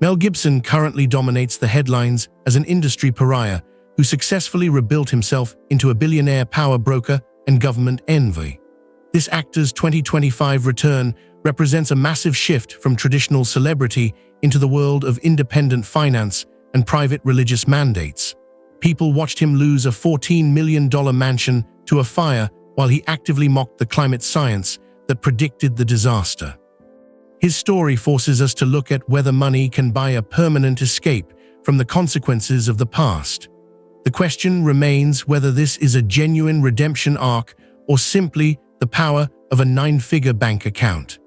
Mel Gibson currently dominates the headlines as an industry pariah who successfully rebuilt himself into a billionaire power broker and government envy. This actor's 2025 return represents a massive shift from traditional celebrity into the world of independent finance and private religious mandates. People watched him lose a $14 million mansion to a fire while he actively mocked the climate science that predicted the disaster. His story forces us to look at whether money can buy a permanent escape from the consequences of the past. The question remains whether this is a genuine redemption arc or simply the power of a 9-figure bank account.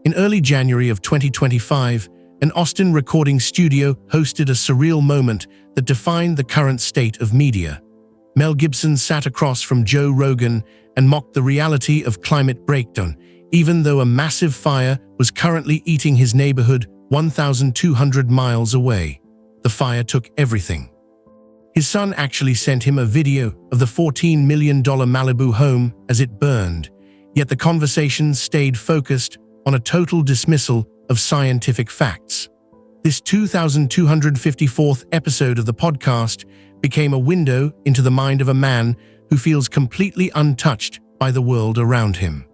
In early January of 2025, an Austin recording studio hosted a surreal moment that defined the current state of media. Mel Gibson sat across from Joe Rogan and mocked the reality of climate breakdown, even though a massive fire was currently eating his neighborhood 1,200 miles away. The fire took everything. His son actually sent him a video of the $14 million Malibu home as it burned, yet the conversation stayed focused on a total dismissal of scientific facts. This 2,254th episode of the podcast became a window into the mind of a man who feels completely untouched by the world around him.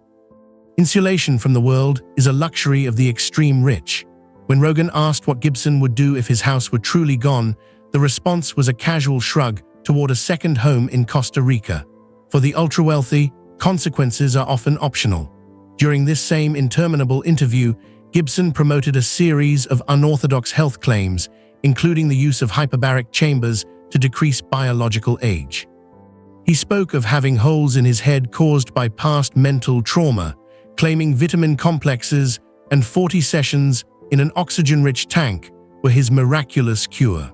Insulation from the world is a luxury of the extreme rich. When Rogan asked what Gibson would do if his house were truly gone, the response was a casual shrug toward a second home in Costa Rica. For the ultra-wealthy, consequences are often optional. During this same interminable interview, Gibson promoted a series of unorthodox health claims, including the use of hyperbaric chambers to decrease biological age. He spoke of having holes in his head caused by past mental trauma, claiming vitamin complexes and 40 sessions in an oxygen-rich tank were his miraculous cure.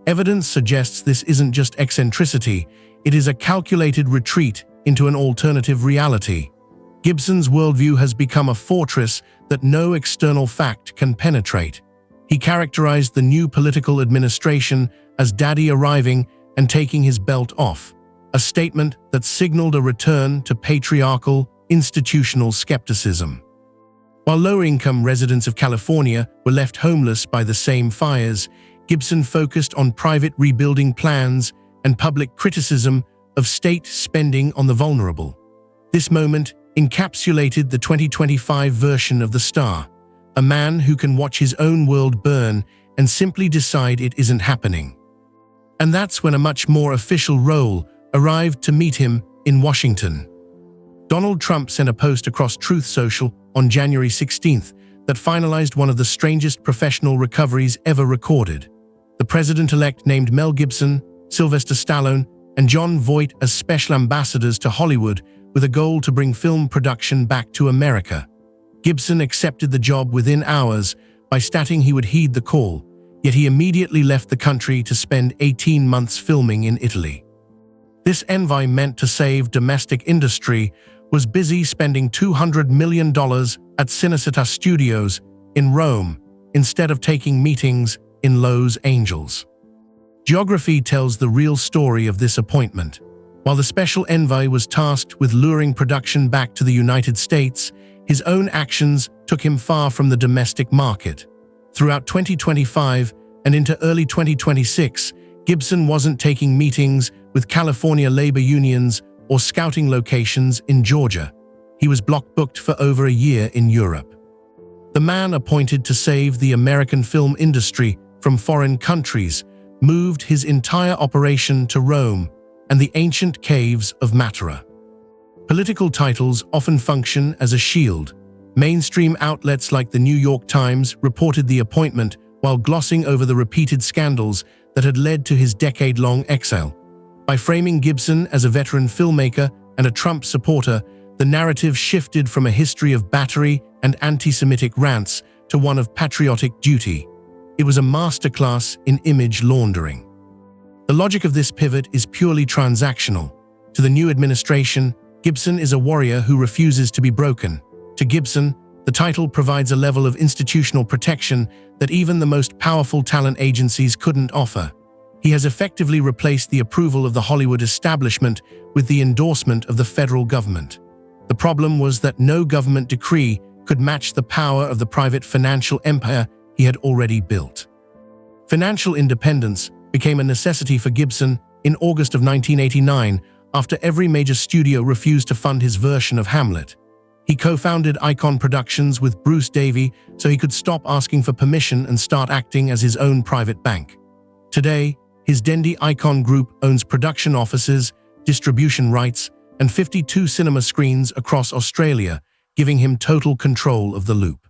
Evidence suggests this isn't just eccentricity, it is a calculated retreat into an alternative reality. Gibson's worldview has become a fortress that no external fact can penetrate. He characterized the new political administration as daddy arriving and taking his belt off, a statement that signaled a return to patriarchal, institutional skepticism. While lower-income residents of California were left homeless by the same fires, Gibson focused on private rebuilding plans and public criticism of state spending on the vulnerable. This moment encapsulated the 2025 version of the star, a man who can watch his own world burn and simply decide it isn't happening. And that's when a much more official role arrived to meet him in Washington. Donald Trump sent a post across Truth Social on January 16th that finalized one of the strangest professional recoveries ever recorded. The president-elect named Mel Gibson, Sylvester Stallone, and Jon Voight as special ambassadors to Hollywood with a goal to bring film production back to America. Gibson accepted the job within hours by stating he would heed the call, yet he immediately left the country to spend 18 months filming in Italy. This envoy meant to save domestic industry was busy spending $200 million at Cinecittà Studios in Rome instead of taking meetings in Los Angeles. Geography tells the real story of this appointment. While the special envoy was tasked with luring production back to the United States, his own actions took him far from the domestic market. Throughout 2025 and into early 2026, Gibson wasn't taking meetings with California labor unions or scouting locations in Georgia. He was block-booked for over a year in Europe. The man appointed to save the American film industry from foreign countries moved his entire operation to Rome and the ancient caves of Matera. Political titles often function as a shield. Mainstream outlets like the New York Times reported the appointment while glossing over the repeated scandals that had led to his decade-long exile. By framing Gibson as a veteran filmmaker and a Trump supporter, the narrative shifted from a history of battery and anti-Semitic rants to one of patriotic duty. It was a masterclass in image laundering. The logic of this pivot is purely transactional. To the new administration, Gibson is a warrior who refuses to be broken. To Gibson, the title provides a level of institutional protection that even the most powerful talent agencies couldn't offer. He has effectively replaced the approval of the Hollywood establishment with the endorsement of the federal government. The problem was that no government decree could match the power of the private financial empire he had already built. Financial independence became a necessity for Gibson in August of 1989 after every major studio refused to fund his version of Hamlet. He co-founded Icon Productions with Bruce Davey so he could stop asking for permission and start acting as his own private bank. Today, his Dendy Icon Group owns production offices, distribution rights, and 52 cinema screens across Australia, giving him total control of the loop.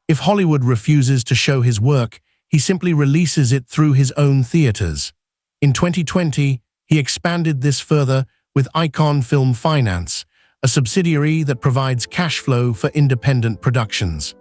If Hollywood refuses to show his work, he simply releases it through his own theaters. In 2020, he expanded this further with Icon Film Finance, a subsidiary that provides cash flow for independent productions.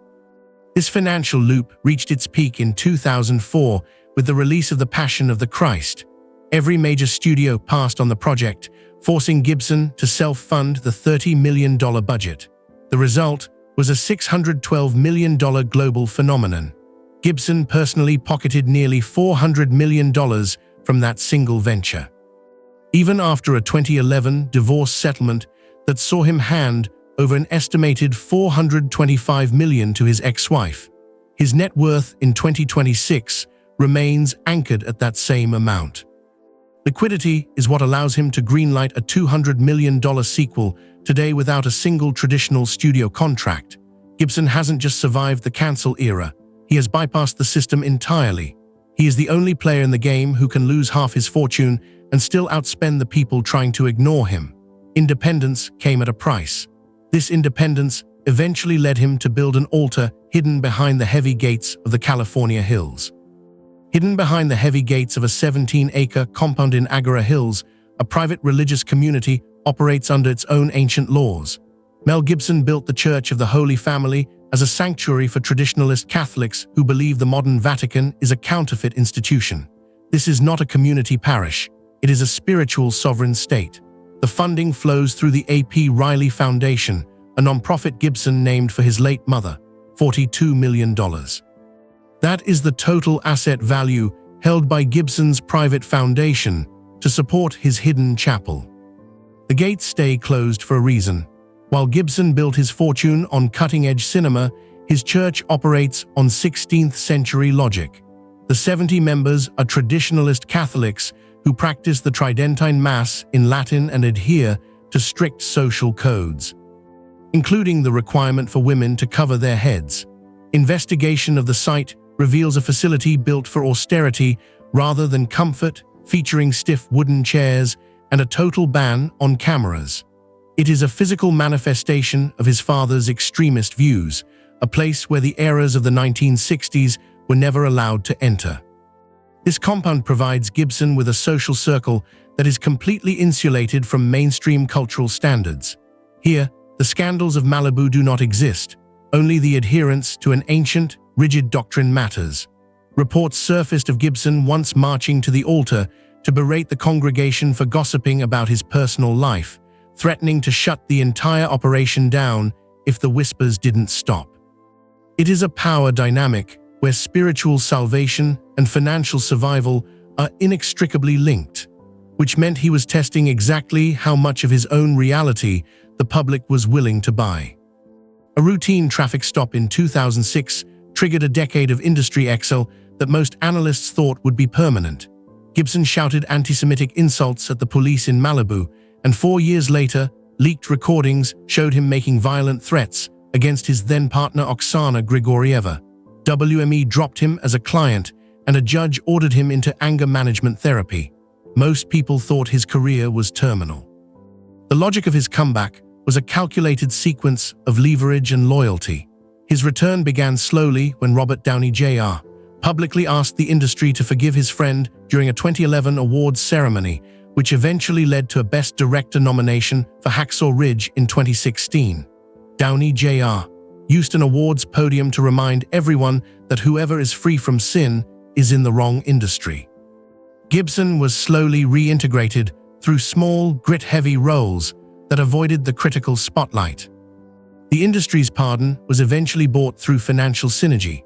This financial loop reached its peak in 2004 with the release of The Passion of the Christ. Every major studio passed on the project, forcing Gibson to self-fund the $30 million budget. The result was a $612 million global phenomenon. Gibson personally pocketed nearly $400 million from that single venture. Even after a 2011 divorce settlement that saw him hand over an estimated $425 million to his ex-wife, his net worth in 2026 remains anchored at that same amount. Liquidity is what allows him to greenlight a $200 million sequel today without a single traditional studio contract. Gibson hasn't just survived the cancel era, he has bypassed the system entirely. He is the only player in the game who can lose half his fortune and still outspend the people trying to ignore him. Independence came at a price. This independence eventually led him to build an altar hidden behind the heavy gates of the California hills. Hidden behind the heavy gates of a 17-acre compound in Agora Hills, a private religious community operates under its own ancient laws. Mel Gibson built the Church of the Holy Family as a sanctuary for traditionalist Catholics who believe the modern Vatican is a counterfeit institution. This is not a community parish. It is a spiritual sovereign state. The funding flows through the A.P. Riley Foundation, a nonprofit Gibson named for his late mother, $42 million. That is the total asset value held by Gibson's private foundation to support his hidden chapel. The gates stay closed for a reason. While Gibson built his fortune on cutting-edge cinema, his church operates on 16th-century logic. The 70 members are traditionalist Catholics who practice the Tridentine Mass in Latin and adhere to strict social codes, including the requirement for women to cover their heads. Investigation of the site reveals a facility built for austerity rather than comfort, featuring stiff wooden chairs and a total ban on cameras. It is a physical manifestation of his father's extremist views, a place where the eras of the 1960s were never allowed to enter. This compound provides Gibson with a social circle that is completely insulated from mainstream cultural standards. Here, the scandals of Malibu do not exist. Only the adherence to an ancient, rigid doctrine matters. Reports surfaced of Gibson once marching to the altar to berate the congregation for gossiping about his personal life, threatening to shut the entire operation down if the whispers didn't stop. It is a power dynamic where spiritual salvation and financial survival are inextricably linked, which meant he was testing exactly how much of his own reality the public was willing to buy. A routine traffic stop in 2006 triggered a decade of industry exile that most analysts thought would be permanent. Gibson shouted anti-Semitic insults at the police in Malibu, and 4 years later, leaked recordings showed him making violent threats against his then-partner Oksana Grigorieva. WME dropped him as a client, and a judge ordered him into anger management therapy. Most people thought his career was terminal. The logic of his comeback was a calculated sequence of leverage and loyalty. His return began slowly when Robert Downey Jr. publicly asked the industry to forgive his friend during a 2011 awards ceremony, which eventually led to a Best Director nomination for Hacksaw Ridge in 2016. Downey Jr. used an awards podium to remind everyone that whoever is free from sin is in the wrong industry. Gibson was slowly reintegrated through small, grit-heavy roles that avoided the critical spotlight. The industry's pardon was eventually bought through financial synergy.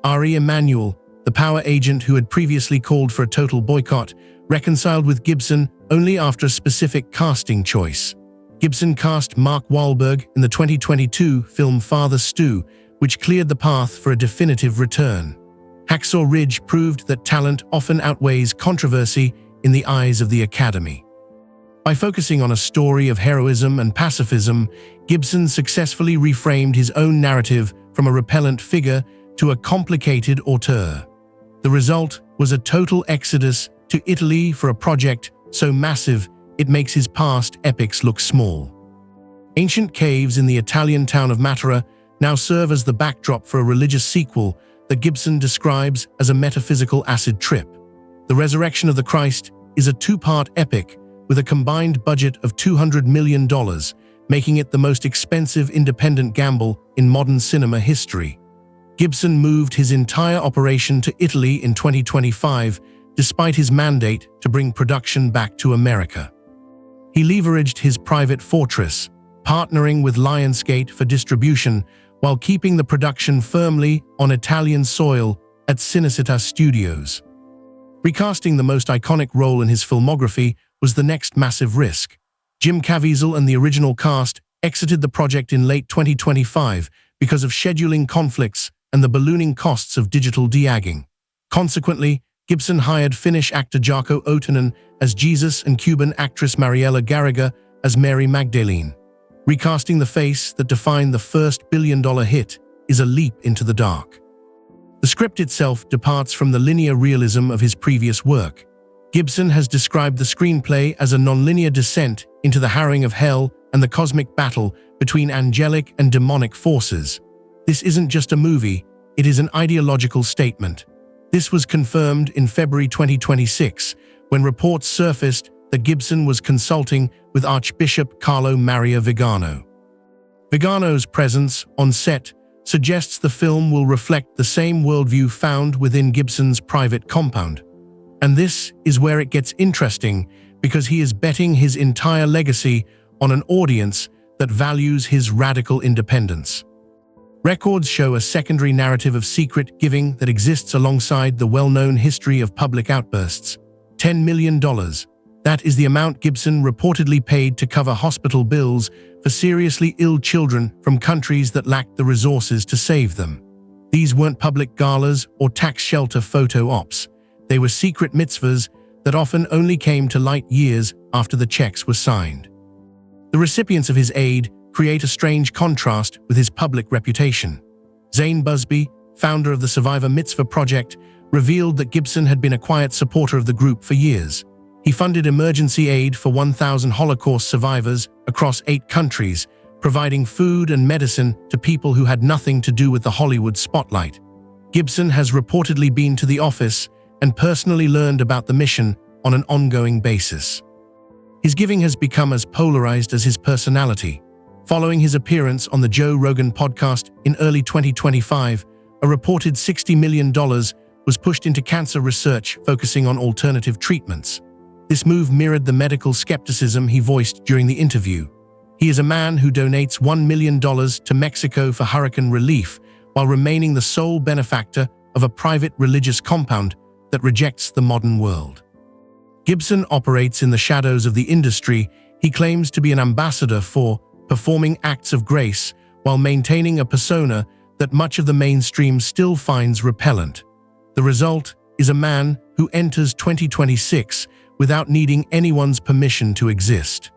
Ari Emanuel, the power agent who had previously called for a total boycott, reconciled with Gibson only after a specific casting choice. Gibson cast Mark Wahlberg in the 2022 film Father Stu, which cleared the path for a definitive return. Hacksaw Ridge proved that talent often outweighs controversy in the eyes of the Academy. By focusing on a story of heroism and pacifism, Gibson successfully reframed his own narrative from a repellent figure to a complicated auteur. The result was a total exodus to Italy for a project so massive it makes his past epics look small. Ancient caves in the Italian town of Matera now serve as the backdrop for a religious sequel that Gibson describes as a metaphysical acid trip. The Resurrection of the Christ is a two-part epic with a combined budget of $200 million, making it the most expensive independent gamble in modern cinema history. Gibson moved his entire operation to Italy in 2025, despite his mandate to bring production back to America. He leveraged his private fortress, partnering with Lionsgate for distribution while keeping the production firmly on Italian soil at Cinecittà Studios. Recasting the most iconic role in his filmography was the next massive risk. Jim Caviezel and the original cast exited the project in late 2025 because of scheduling conflicts and the ballooning costs of digital de-agging. Consequently, Gibson hired Finnish actor Jarkko Otonen as Jesus and Cuban actress Mariella Garriga as Mary Magdalene. Recasting the face that defined the first billion-dollar hit is a leap into the dark. The script itself departs from the linear realism of his previous work. Gibson has described the screenplay as a non-linear descent into the harrowing of hell and the cosmic battle between angelic and demonic forces. This isn't just a movie, it is an ideological statement. This was confirmed in February 2026, when reports surfaced that Gibson was consulting with Archbishop Carlo Maria Vigano. Vigano's presence on set suggests the film will reflect the same worldview found within Gibson's private compound. And this is where it gets interesting, because he is betting his entire legacy on an audience that values his radical independence. Records show a secondary narrative of secret giving that exists alongside the well-known history of public outbursts. $10 million. That is the amount Gibson reportedly paid to cover hospital bills for seriously ill children from countries that lacked the resources to save them. These weren't public galas or tax shelter photo ops. They were secret mitzvahs that often only came to light years after the checks were signed. The recipients of his aid create a strange contrast with his public reputation. Zane Busby, founder of the Survivor Mitzvah Project, revealed that Gibson had been a quiet supporter of the group for years. He funded emergency aid for 1,000 Holocaust survivors across 8 countries, providing food and medicine to people who had nothing to do with the Hollywood spotlight. Gibson has reportedly been to the office and personally learned about the mission on an ongoing basis. His giving has become as polarized as his personality. Following his appearance on the Joe Rogan podcast in early 2025, a reported $60 million was pushed into cancer research focusing on alternative treatments. This move mirrored the medical skepticism he voiced during the interview. He is a man who donates $1 million to Mexico for hurricane relief, while remaining the sole benefactor of a private religious compound that rejects the modern world. Gibson operates in the shadows of the industry. He claims to be an ambassador for performing acts of grace while maintaining a persona that much of the mainstream still finds repellent. The result is a man who enters 2026 without needing anyone's permission to exist.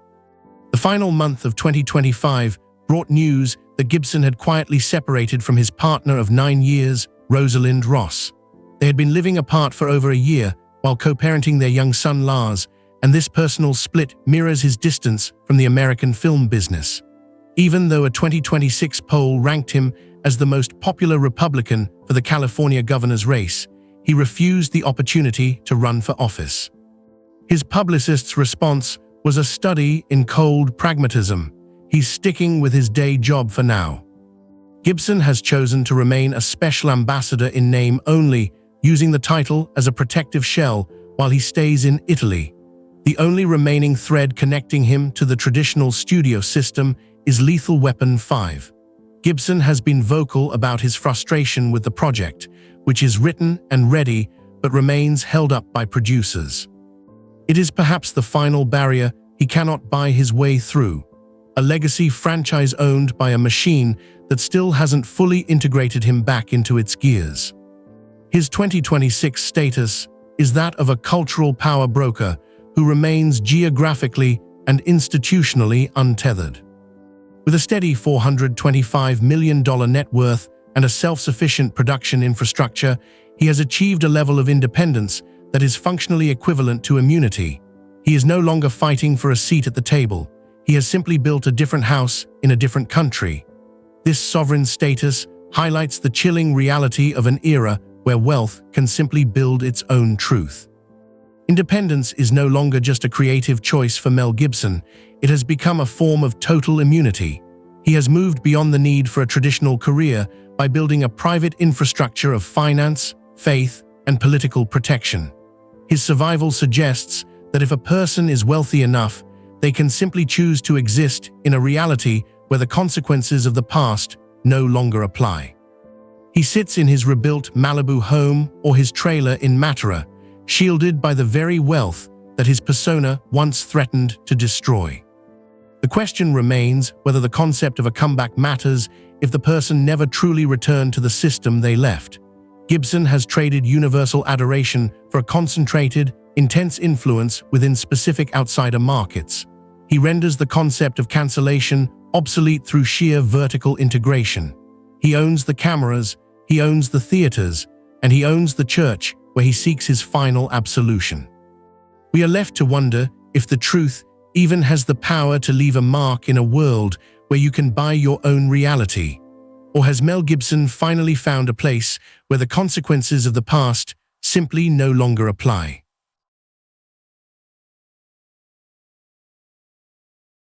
The final month of 2025 brought news that Gibson had quietly separated from his partner of 9 years, Rosalind Ross. They had been living apart for over a year while co-parenting their young son Lars, and this personal split mirrors his distance from the American film business. Even though a 2026 poll ranked him as the most popular Republican for the California governor's race, he refused the opportunity to run for office. His publicist's response was a study in cold pragmatism. He's sticking with his day job for now. Gibson has chosen to remain a special ambassador in name only, using the title as a protective shell while he stays in Italy. The only remaining thread connecting him to the traditional studio system is Lethal Weapon 5. Gibson has been vocal about his frustration with the project, which is written and ready but remains held up by producers. It is perhaps the final barrier he cannot buy his way through. a legacy franchise owned by a machine that still hasn't fully integrated him back into its gears. His 2026 status is that of a cultural power broker who remains geographically and institutionally untethered. With a steady $425 million net worth and a self-sufficient production infrastructure, he has achieved a level of independence that is functionally equivalent to immunity. He is no longer fighting for a seat at the table. He has simply built a different house in a different country. This sovereign status highlights the chilling reality of an era where wealth can simply build its own truth. Independence is no longer just a creative choice for Mel Gibson. It has become a form of total immunity. He has moved beyond the need for a traditional career by building a private infrastructure of finance, faith, and political protection. His survival suggests that if a person is wealthy enough, they can simply choose to exist in a reality where the consequences of the past no longer apply. He sits in his rebuilt Malibu home or his trailer in Matara, shielded by the very wealth that his persona once threatened to destroy. The question remains whether the concept of a comeback matters if the person never truly returned to the system they left. Gibson has traded universal adoration for a concentrated, intense influence within specific outsider markets. He renders the concept of cancellation obsolete through sheer vertical integration. He owns the cameras, he owns the theaters, and he owns the church where he seeks his final absolution. We are left to wonder if the truth even has the power to leave a mark in a world where you can buy your own reality. Or has Mel Gibson finally found a place where the consequences of the past simply no longer apply?